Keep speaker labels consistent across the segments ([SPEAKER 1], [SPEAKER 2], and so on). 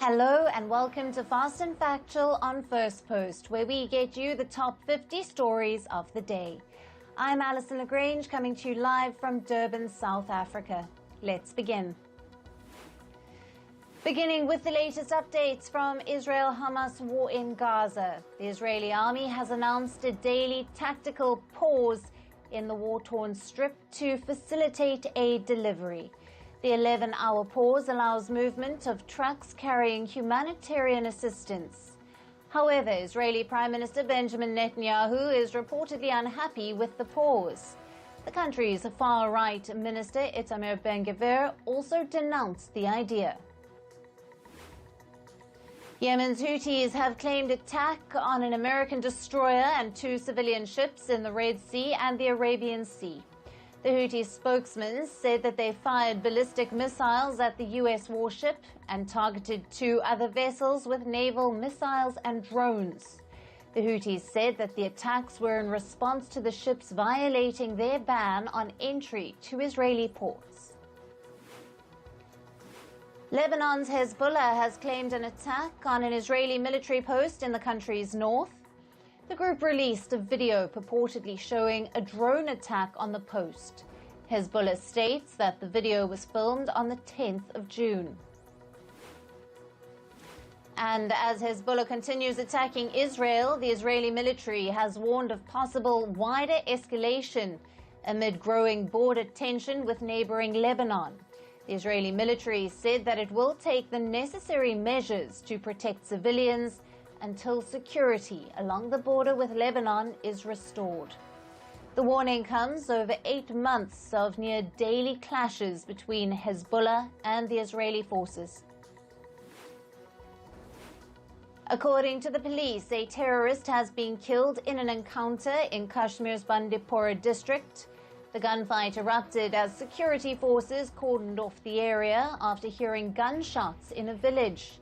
[SPEAKER 1] Hello and welcome to Fast and Factual on Firstpost, where we get you the top 50 stories of the day. I'm Alison Lagrange, coming to you live from Durban, South Africa. Let's begin. Beginning with the latest updates from Israel-Hamas war in Gaza. The Israeli army has announced a daily tactical pause in the war-torn strip to facilitate aid delivery. The 11-hour pause allows movement of trucks carrying humanitarian assistance. However, Israeli Prime Minister Benjamin Netanyahu is reportedly unhappy with the pause. The country's far-right minister Itamar Ben-Gvir also denounced the idea. Yemen's Houthis have claimed attack on an American destroyer and 2 civilian ships in the Red Sea and the Arabian Sea. The Houthi spokesman said that they fired ballistic missiles at the U.S. warship and targeted 2 other vessels with naval missiles and drones. The Houthis said that the attacks were in response to the ships violating their ban on entry to Israeli ports. Lebanon's Hezbollah has claimed an attack on an Israeli military post in the country's north. The group released a video purportedly showing a drone attack on the post. Hezbollah states that the video was filmed on the 10th of June. And as Hezbollah continues attacking Israel, the Israeli military has warned of possible wider escalation amid growing border tension with neighboring Lebanon. The Israeli military said that it will take the necessary measures to protect civilians until security along the border with Lebanon is restored. The warning comes over 8 months of near daily clashes between Hezbollah and the Israeli forces. According to the police, a terrorist has been killed in an encounter in Kashmir's Bandipora district. The gunfight erupted as security forces cordoned off the area after hearing gunshots in a village.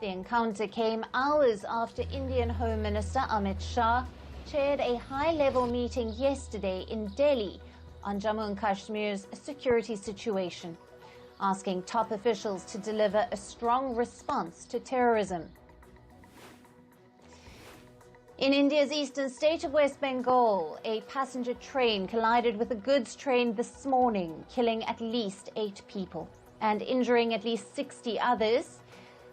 [SPEAKER 1] The encounter came hours after Indian Home Minister Amit Shah chaired a high-level meeting yesterday in Delhi on Jammu and Kashmir's security situation, asking top officials to deliver a strong response to terrorism. In India's eastern state of West Bengal, a passenger train collided with a goods train this morning, killing at least 8 people and injuring at least 60 others.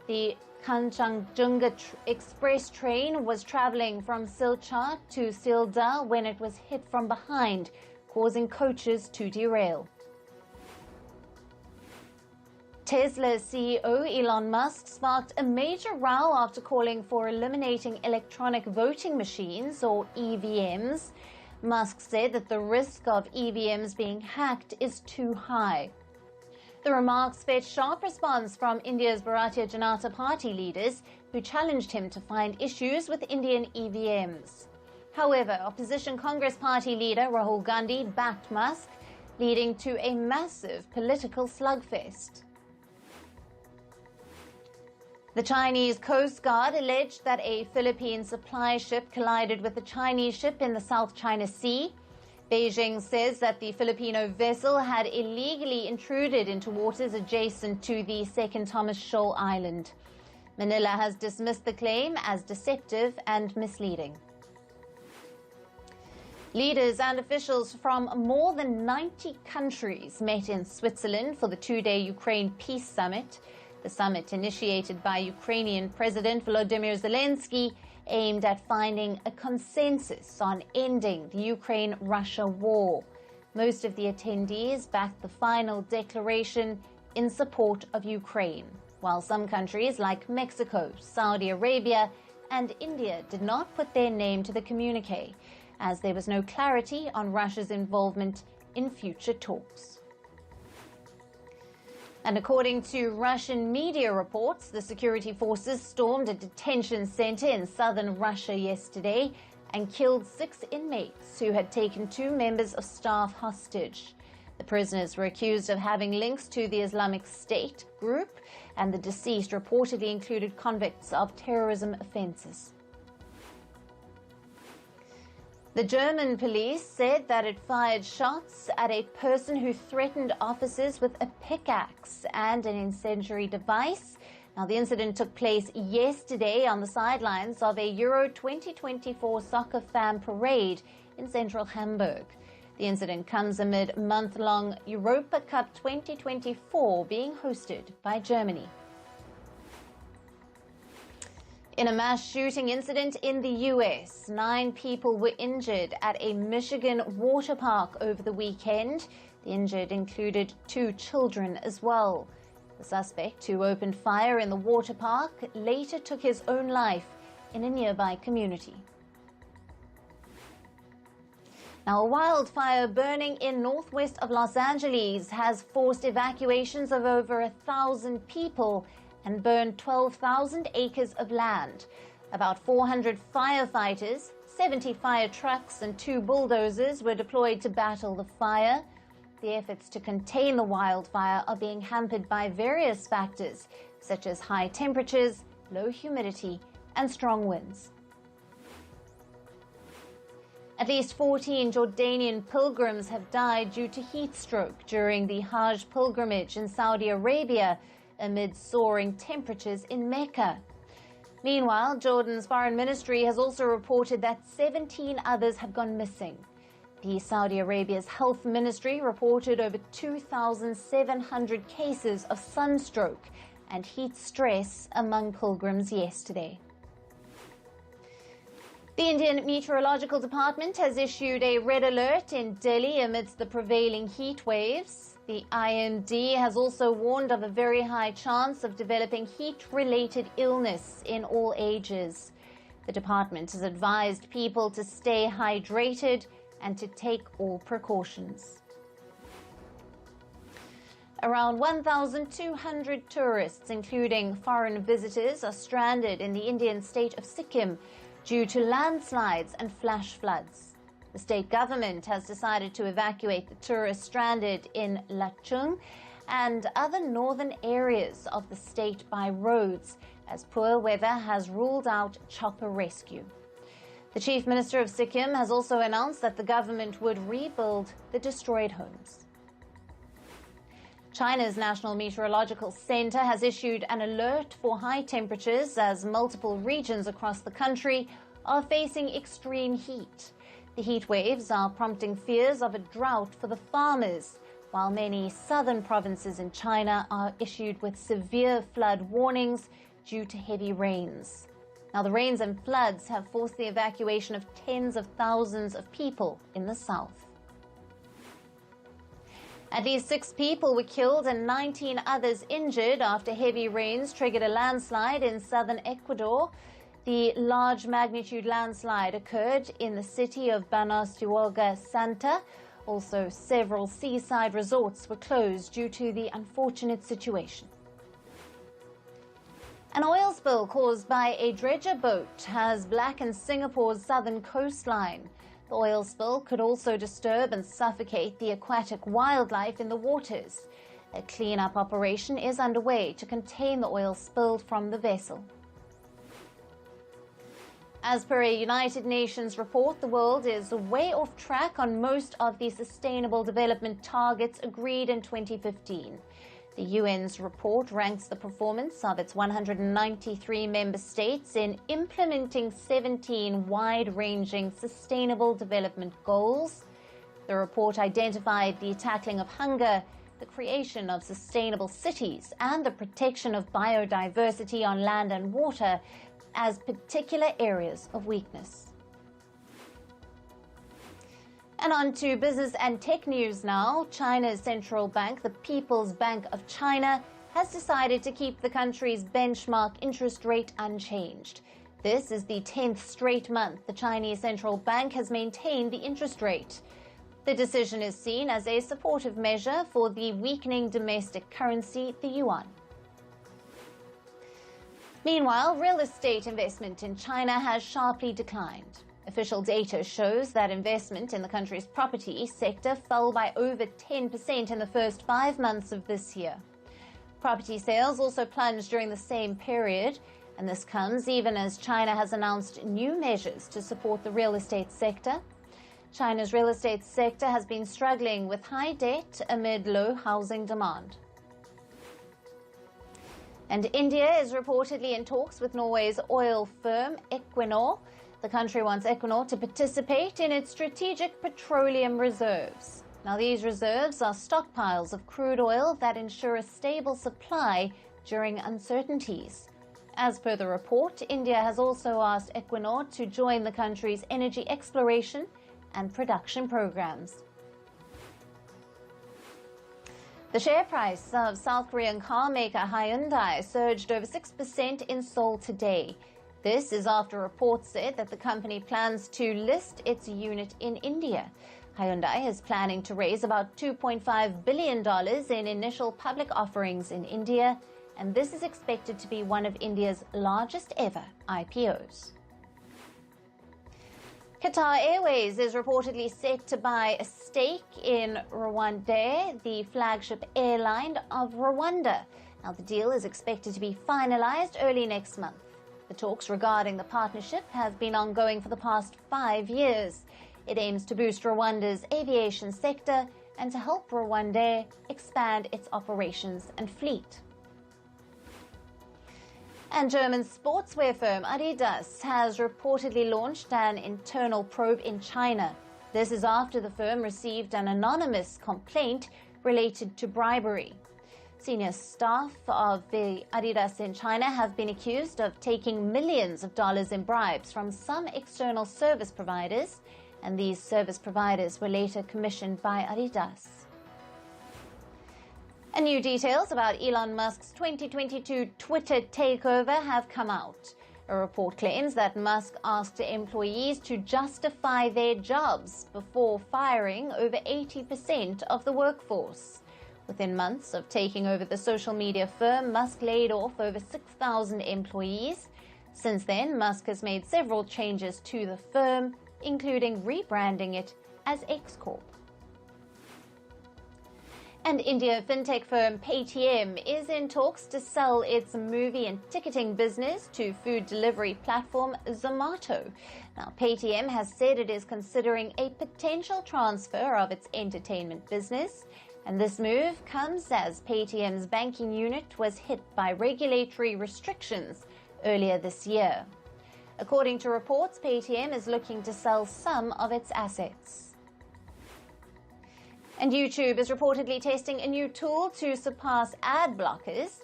[SPEAKER 1] The Kanchenjunga Express train was traveling from Silchar to Sealdah when it was hit from behind, causing coaches to derail. Tesla CEO Elon Musk sparked a major row after calling for eliminating electronic voting machines, or EVMs. Musk said that the risk of EVMs being hacked is too high. The remarks fetched sharp response from India's Bharatiya Janata Party leaders, who challenged him to find issues with Indian EVMs. However, opposition Congress Party leader Rahul Gandhi backed Musk, leading to a massive political slugfest. The Chinese Coast Guard alleged that a Philippine supply ship collided with a Chinese ship in the South China Sea. Beijing says that the Filipino vessel had illegally intruded into waters adjacent to the Second Thomas Shoal Island. Manila has dismissed the claim as deceptive and misleading. Leaders and officials from more than 90 countries met in Switzerland for the 2-day Ukraine Peace Summit. The summit, initiated by Ukrainian President Volodymyr Zelensky, aimed at finding a consensus on ending the Ukraine-Russia war. Most of the attendees backed the final declaration in support of Ukraine, while some countries like Mexico, Saudi Arabia, and India did not put their name to the communique, as there was no clarity on Russia's involvement in future talks. And according to Russian media reports, the security forces stormed a detention center in southern Russia yesterday and killed 6 inmates who had taken 2 members of staff hostage. The prisoners were accused of having links to the Islamic State group, and the deceased reportedly included convicts of terrorism offenses. The German police said that it fired shots at a person who threatened officers with a pickaxe and an incendiary device. Now, the incident took place yesterday on the sidelines of a Euro 2024 soccer fan parade in central Hamburg. The incident comes amid month-long Europa Cup 2024 being hosted by Germany. In a mass shooting incident in the U.S., 9 people were injured at a Michigan water park over the weekend. The injured included 2 children as well. The suspect, who opened fire in the water park, later took his own life in a nearby community. Now, a wildfire burning in northwest of Los Angeles has forced evacuations of over 1,000 people and burned 12,000 acres of land. About 400 firefighters, 70 fire trucks and 2 bulldozers were deployed to battle the fire. The efforts to contain the wildfire are being hampered by various factors, such as high temperatures, low humidity, and strong winds. At least 14 Jordanian pilgrims have died due to heat stroke during the Hajj pilgrimage in Saudi Arabia amid soaring temperatures in Mecca. Meanwhile, Jordan's foreign ministry has also reported that 17 others have gone missing. The Saudi Arabia's health ministry reported over 2,700 cases of sunstroke and heat stress among pilgrims yesterday. The Indian Meteorological Department has issued a red alert in Delhi amidst the prevailing heat waves. The IMD has also warned of a very high chance of developing heat-related illness in all ages. The department has advised people to stay hydrated and to take all precautions. Around 1,200 tourists, including foreign visitors, are stranded in the Indian state of Sikkim due to landslides and flash floods. The state government has decided to evacuate the tourists stranded in Lachung and other northern areas of the state by roads, as poor weather has ruled out chopper rescue. The Chief Minister of Sikkim has also announced that the government would rebuild the destroyed homes. China's National Meteorological Center has issued an alert for high temperatures as multiple regions across the country are facing extreme heat. The heat waves are prompting fears of a drought for the farmers, while many southern provinces in China are issued with severe flood warnings due to heavy rains. Now, the rains and floods have forced the evacuation of tens of thousands of people in the south. At least 6 people were killed and 19 others injured after heavy rains triggered a landslide in southern Ecuador. The large magnitude landslide occurred in the city of Banaciuaga Santa. Also, several seaside resorts were closed due to the unfortunate situation. An oil spill caused by a dredger boat has blackened Singapore's southern coastline. The oil spill could also disturb and suffocate the aquatic wildlife in the waters. A cleanup operation is underway to contain the oil spilled from the vessel. As per a United Nations report, the world is way off track on most of the Sustainable Development Targets agreed in 2015. The UN's report ranks the performance of its 193 member states in implementing 17 wide-ranging sustainable development goals. The report identified the tackling of hunger, the creation of sustainable cities, and the protection of biodiversity on land and water as particular areas of weakness. And on to business and tech news now. China's central bank, the People's Bank of China, has decided to keep the country's benchmark interest rate unchanged. This is the 10th straight month the Chinese central bank has maintained the interest rate. The decision is seen as a supportive measure for the weakening domestic currency, the yuan. Meanwhile, real estate investment in China has sharply declined. Official data shows that investment in the country's property sector fell by over 10% in the first 5 months of this year. Property sales also plunged during the same period, and this comes even as China has announced new measures to support the real estate sector. China's real estate sector has been struggling with high debt amid low housing demand. And India is reportedly in talks with Norway's oil firm Equinor. The country wants Equinor to participate in its strategic petroleum reserves. Now, these reserves are stockpiles of crude oil that ensure a stable supply during uncertainties. As per the report, India has also asked Equinor to join the country's energy exploration and production programs. The share price of South Korean car maker Hyundai surged over 6% in Seoul today. This is after reports said that the company plans to list its unit in India. Hyundai is planning to raise about $2.5 billion in initial public offerings in India, and this is expected to be one of India's largest ever IPOs. Qatar Airways is reportedly set to buy a stake in Rwanda, the flagship airline of Rwanda. Now, the deal is expected to be finalized early next month. The talks regarding the partnership have been ongoing for the past 5 years. It aims to boost Rwanda's aviation sector and to help Rwanda expand its operations and fleet. And German sportswear firm Adidas has reportedly launched an internal probe in China. This is after the firm received an anonymous complaint related to bribery. Senior staff of the Adidas in China have been accused of taking millions of dollars in bribes from some external service providers, and these service providers were later commissioned by Adidas. And new details about Elon Musk's 2022 Twitter takeover have come out. A report claims that Musk asked employees to justify their jobs before firing over 80% of the workforce. Within months of taking over the social media firm, Musk laid off over 6,000 employees. Since then, Musk has made several changes to the firm, including rebranding it as X Corp. And India fintech firm Paytm is in talks to sell its movie and ticketing business to food delivery platform Zomato. Now, Paytm has said it is considering a potential transfer of its entertainment business, and this move comes as Paytm's banking unit was hit by regulatory restrictions earlier this year. According to reports, Paytm is looking to sell some of its assets. And YouTube is reportedly testing a new tool to surpass ad blockers.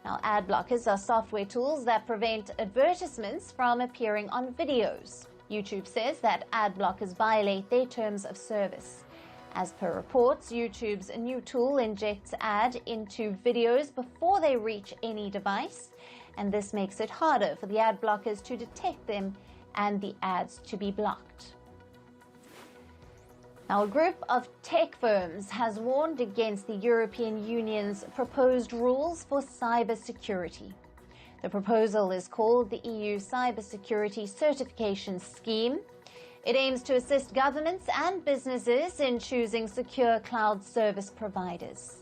[SPEAKER 1] Now, ad blockers are software tools that prevent advertisements from appearing on videos. YouTube says that ad blockers violate their terms of service. As per reports, YouTube's new tool injects ad into videos before they reach any device, and this makes it harder for the ad blockers to detect them and the ads to be blocked. Now, a group of tech firms has warned against the European Union's proposed rules for cybersecurity. The proposal is called the EU Cybersecurity Certification Scheme. It aims to assist governments and businesses in choosing secure cloud service providers.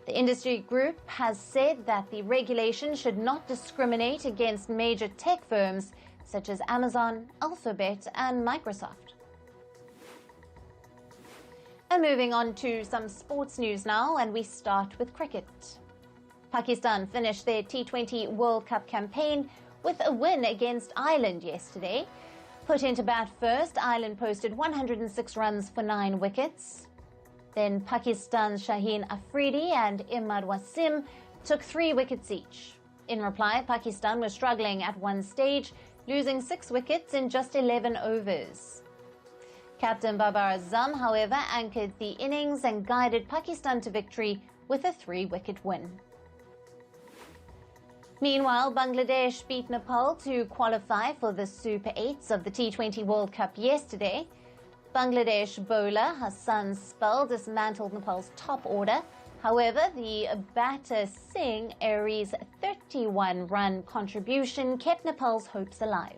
[SPEAKER 1] The industry group has said that the regulation should not discriminate against major tech firms such as Amazon, Alphabet, and Microsoft. And moving on to some sports news now, and we start with cricket. Pakistan finished their T20 World Cup campaign with a win against Ireland yesterday. Put into bat first, Ireland posted 106 runs for 9 wickets. Then Pakistan's Shaheen Afridi and Imad Wasim took 3 wickets each. In reply, Pakistan was struggling at one stage, losing 6 wickets in just 11 overs. Captain Babar Azam, however, anchored the innings and guided Pakistan to victory with a 3-wicket win. Meanwhile, Bangladesh beat Nepal to qualify for the Super 8s of the T20 World Cup yesterday. Bangladesh bowler Hassan Spell dismantled Nepal's top order. However, the batter Singh Air's 31-run contribution kept Nepal's hopes alive.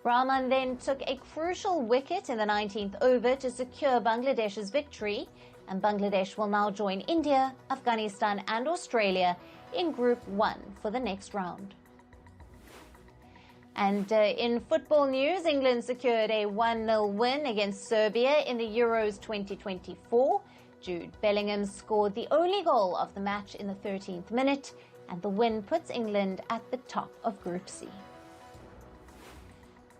[SPEAKER 1] Rahman then took a crucial wicket in the 19th over to secure Bangladesh's victory, and Bangladesh will now join India, Afghanistan and Australia in Group 1 for the next round. And in football news, England secured a 1-0 win against Serbia in the Euros 2024. Jude Bellingham scored the only goal of the match in the 13th minute. and the win puts England at the top of Group C.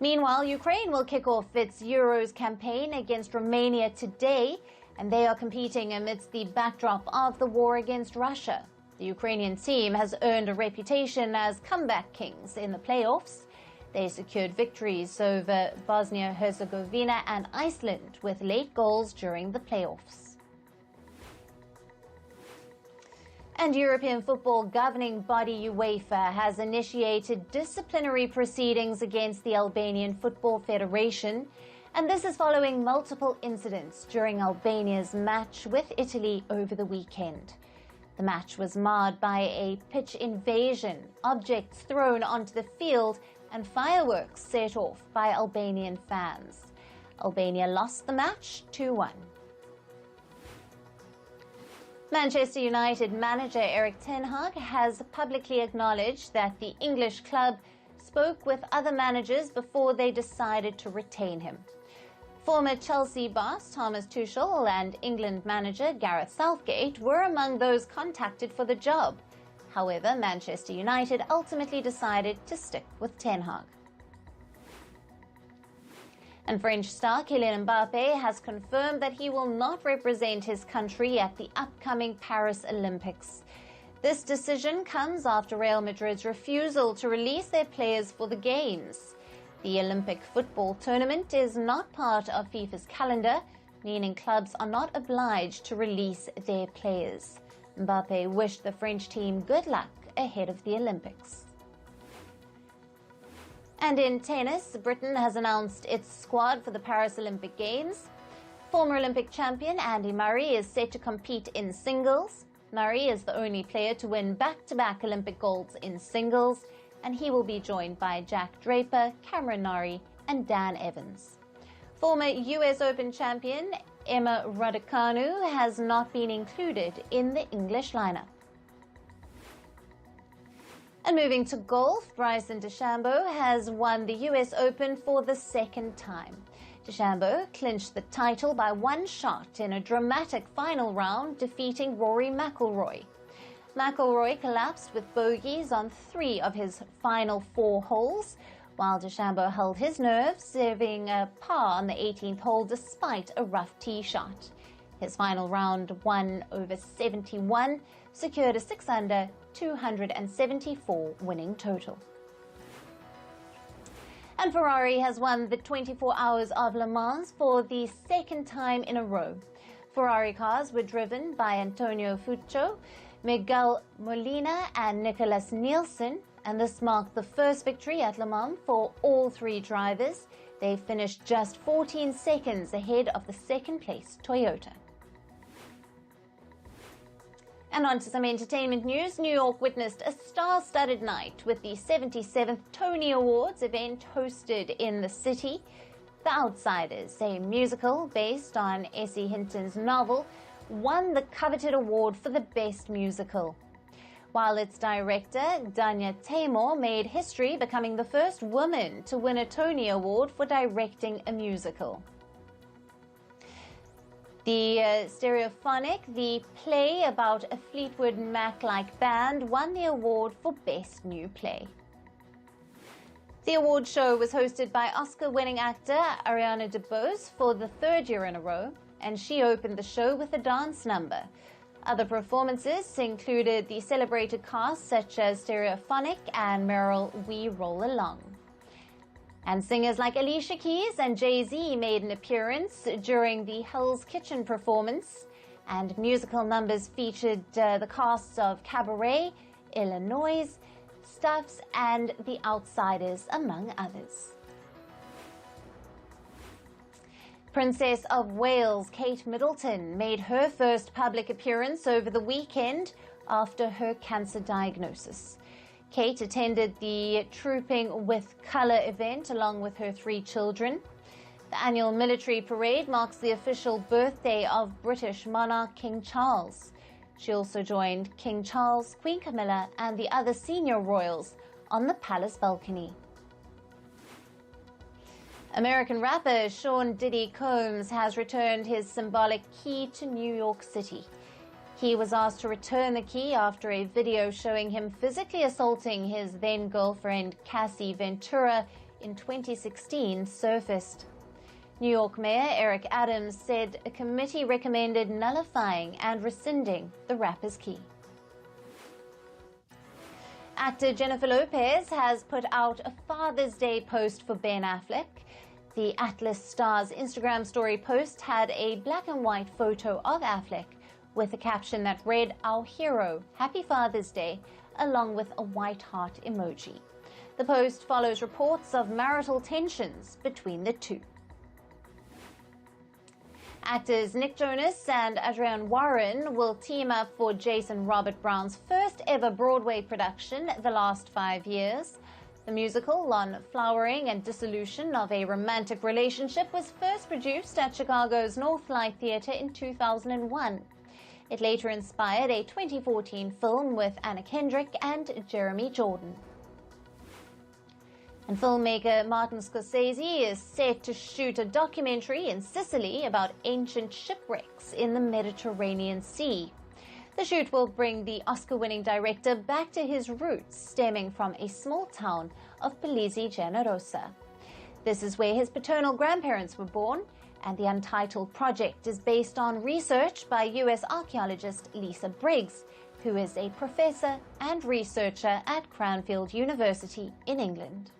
[SPEAKER 1] Meanwhile, Ukraine will kick off its Euros campaign against Romania today, and they are competing amidst the backdrop of the war against Russia. The Ukrainian team has earned a reputation as comeback kings in the playoffs. They secured victories over Bosnia-Herzegovina and Iceland with late goals during the playoffs. And European football governing body UEFA has initiated disciplinary proceedings against the Albanian Football Federation, and this is following multiple incidents during Albania's match with Italy over the weekend. The match was marred by a pitch invasion, objects thrown onto the field, and fireworks set off by Albanian fans. Albania lost the match 2-1. Manchester United manager Erik ten Hag has publicly acknowledged that the English club spoke with other managers before they decided to retain him. Former Chelsea boss Thomas Tuchel and England manager Gareth Southgate were among those contacted for the job. However, Manchester United ultimately decided to stick with ten Hag. And French star Kylian Mbappé has confirmed that he will not represent his country at the upcoming Paris Olympics. This decision comes after Real Madrid's refusal to release their players for the Games. The Olympic football tournament is not part of FIFA's calendar, meaning clubs are not obliged to release their players. Mbappé wished the French team good luck ahead of the Olympics. And in tennis, Britain has announced its squad for the Paris Olympic Games. Former Olympic champion Andy Murray is set to compete in singles. Murray is the only player to win back-to-back Olympic golds in singles, and he will be joined by Jack Draper, Cameron Norrie, and Dan Evans. Former US Open champion Emma Raducanu has not been included in the English lineup. And moving to golf, Bryson DeChambeau has won the US Open for the second time. DeChambeau clinched the title by one shot in a dramatic final round, defeating Rory McIlroy. McIlroy collapsed with bogeys on 3 of his final 4 holes, while DeChambeau held his nerve, serving a par on the 18th hole despite a rough tee shot. His final round 1 over 71 secured a 6-under, 274 winning total. And Ferrari has won the 24 Hours of Le Mans for the second time in a row. Ferrari cars were driven by Antonio Fuccio, Miguel Molina and Nicolas Nielsen, and this marked the first victory at Le Mans for all 3 drivers. They finished just 14 seconds ahead of the second-place Toyota. And on to some entertainment news. New York witnessed a star-studded night with the 77th Tony Awards event hosted in the city. The Outsiders, a musical based on S.E. Hinton's novel, won the coveted award for the Best Musical, while its director, Danya Taymor, made history, becoming the first woman to win a Tony Award for directing a musical. The Stereophonic, the play about a Fleetwood Mac-like band, won the award for Best New Play. The award show was hosted by Oscar-winning actor Ariana DeBose for the 3rd year in a row, and she opened the show with a dance number. Other performances included the celebrated cast such as Stereophonic and Meryl We Roll Along. And singers like Alicia Keys and Jay-Z made an appearance during the Hell's Kitchen performance, and musical numbers featured the casts of Cabaret, Illinois, Stuffs, and The Outsiders, among others. Princess of Wales Kate Middleton made her first public appearance over the weekend after her cancer diagnosis. Kate attended the Trooping with Colour event along with her 3 children. The annual military parade marks the official birthday of British monarch King Charles. She also joined King Charles, Queen Camilla, and the other senior royals on the palace balcony. American rapper Sean Diddy Combs has returned his symbolic key to New York City. He was asked to return the key after a video showing him physically assaulting his then-girlfriend Cassie Ventura in 2016 surfaced. New York Mayor Eric Adams said a committee recommended nullifying and rescinding the rapper's key. Actor Jennifer Lopez has put out a Father's Day post for Ben Affleck. The Atlas star's Instagram story post had a black and white photo of Affleck with a caption that read, "Our hero, Happy Father's Day," along with a white heart emoji. The post follows reports of marital tensions between the two. Actors Nick Jonas and Adrienne Warren will team up for Jason Robert Brown's first ever Broadway production, The Last 5 Years. The musical on flowering and dissolution of a romantic relationship was first produced at Chicago's Northlight Theatre in 2001. It later inspired a 2014 film with Anna Kendrick and Jeremy Jordan. And filmmaker Martin Scorsese is set to shoot a documentary in Sicily about ancient shipwrecks in the Mediterranean Sea. The shoot will bring the Oscar-winning director back to his roots, stemming from a small town of Polisi Generosa. This is where his paternal grandparents were born, and the untitled project is based on research by U.S. archaeologist Lisa Briggs, who is a professor and researcher at Cranfield University in England.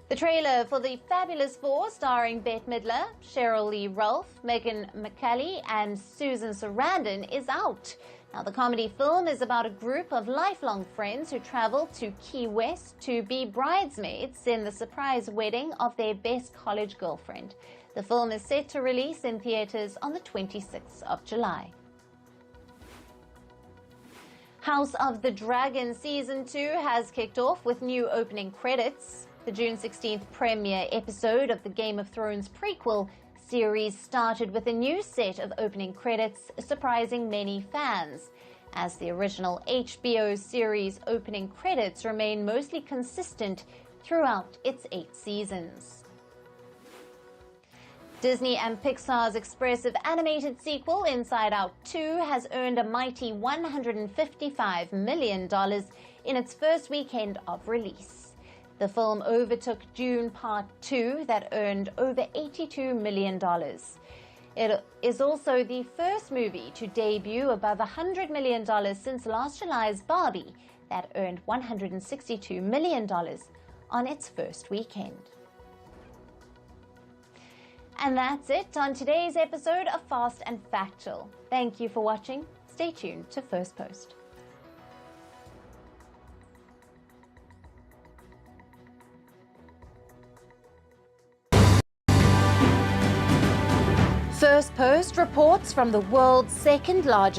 [SPEAKER 1] The trailer for The Fabulous Four, starring Bette Midler, Cheryl Lee Ralph, Megan McCallie, and Susan Sarandon, is out. Now, the comedy film is about a group of lifelong friends who travel to Key West to be bridesmaids in the surprise wedding of their best college girlfriend. The film is set to release in theaters on the 26th of July. House of the Dragon Season 2 has kicked off with new opening credits. The June 16th premiere episode of the Game of Thrones prequel series started with a new set of opening credits, surprising many fans, as the original HBO series opening credits remain mostly consistent throughout its 8 seasons. Disney and Pixar's expressive animated sequel, Inside Out 2, has earned a mighty $155 million in its first weekend of release. The film overtook Dune Part 2 that earned over $82 million. It is also the first movie to debut above $100 million since last July's Barbie that earned $162 million on its first weekend. And that's it on today's episode of Fast and Factual. Thank you for watching. Stay tuned to Firstpost. Firstpost reports from the world's second largest